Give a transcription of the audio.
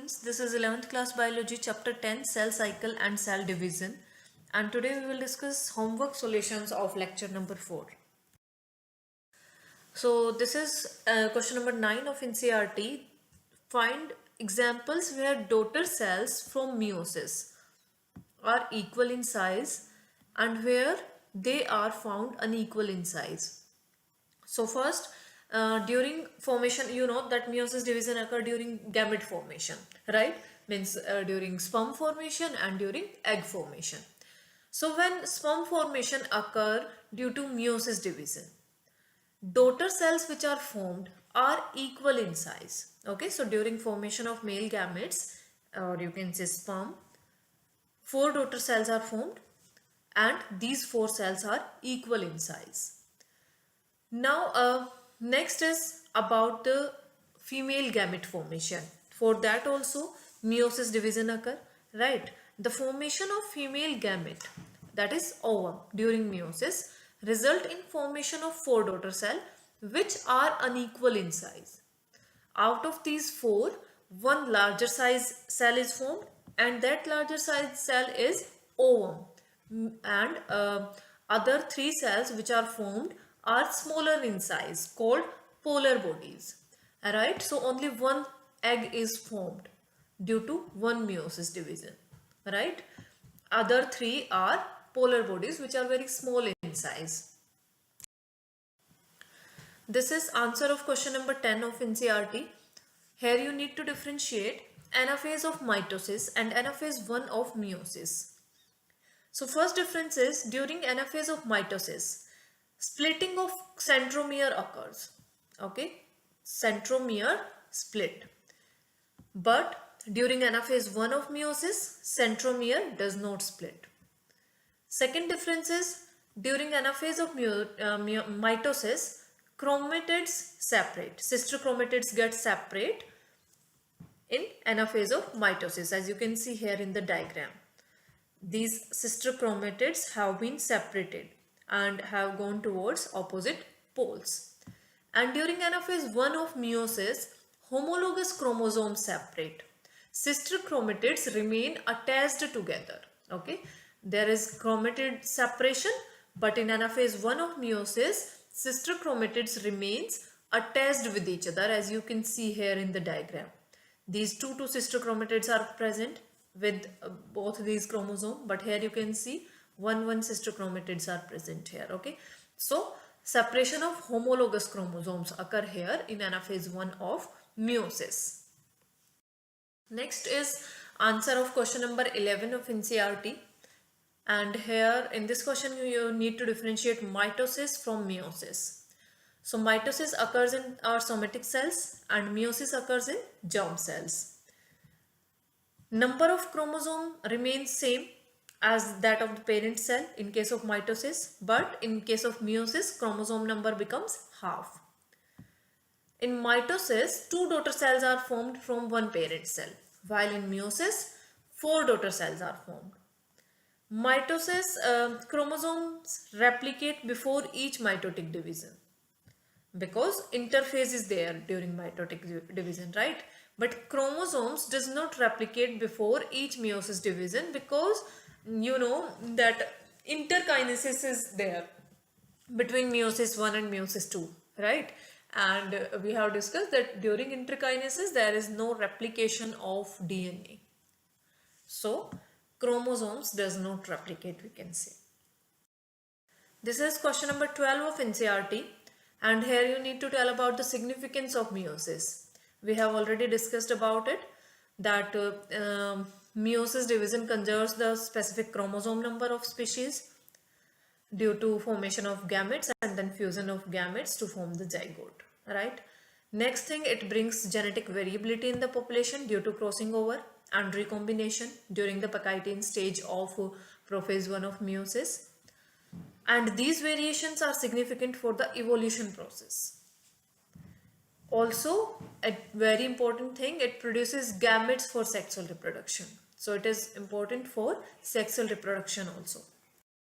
students, this is 11th class biology chapter 10 cell cycle and cell division, and today we will discuss homework solutions of lecture number 4. So this is question number 9 of NCERT. Find examples where daughter cells from meiosis are equal in size and where they are found unequal in size. So first, during formation, you know that meiosis division occur during gamete formation, right? Means during sperm formation and during egg formation. So when sperm formation occur due to meiosis division, daughter cells which are formed are equal in size. Okay, so during formation of male gametes, or you can say sperm, 4 daughter cells are formed and these 4 cells are equal in size. Now, next is about the female gamete formation. For that also meiosis division occur, right? The formation of female gamete, that is ovum, during meiosis result in formation of 4 daughter cell which are unequal in size. Out of these 4, one larger size cell is formed and that larger size cell is ovum, and other 3 cells which are formed are smaller in size called polar bodies. Alright, so only one egg is formed due to one meiosis division. Right, other 3 are polar bodies which are very small in size. This is answer of question number 10 of NCERT. Here you need to differentiate anaphase of mitosis and anaphase 1 of meiosis. So first difference is during anaphase of mitosis, splitting of centromere occurs. Okay, centromere split. But during anaphase 1 of meiosis, centromere does not split. Second difference is during anaphase of mitosis, chromatids separate. Sister chromatids get separate in anaphase of mitosis, as you can see here in the diagram. These sister chromatids have been separated and have gone towards opposite poles. And during anaphase 1 of meiosis, homologous chromosomes separate. Sister chromatids remain attached together. Okay, there is chromatid separation, but in anaphase 1 of meiosis, sister chromatids remains attached with each other, as you can see here in the diagram. These two sister chromatids are present with both these chromosomes, but here you can see one sister chromatids are present here. Okay, so separation of homologous chromosomes occur here in anaphase 1 of meiosis. Next is answer of question number 11 of NCERT, and here in this question you need to differentiate mitosis from meiosis. So mitosis occurs in our somatic cells and meiosis occurs in germ cells. Number of chromosome remains same as that of the parent cell in case of mitosis, but in case of meiosis, chromosome number becomes half. In mitosis, 2 daughter cells are formed from one parent cell, while in meiosis, 4 daughter cells are formed. Mitosis, chromosomes replicate before each mitotic division because interphase is there during mitotic division, right? But chromosomes does not replicate before each meiosis division because you know that interkinesis is there between meiosis 1 and meiosis 2, right? And we have discussed that during interkinesis there is no replication of DNA. So chromosomes does not replicate, we can say. This is question number 12 of NCERT, and here you need to tell about the significance of meiosis. We have already discussed about it, that meiosis division conserves the specific chromosome number of species due to formation of gametes and then fusion of gametes to form the zygote, right? Next thing, it brings genetic variability in the population due to crossing over and recombination during the Pachytian stage of prophase 1 of meiosis. And these variations are significant for the evolution process. Also, a very important thing, it produces gametes for sexual reproduction. So it is important for sexual reproduction also.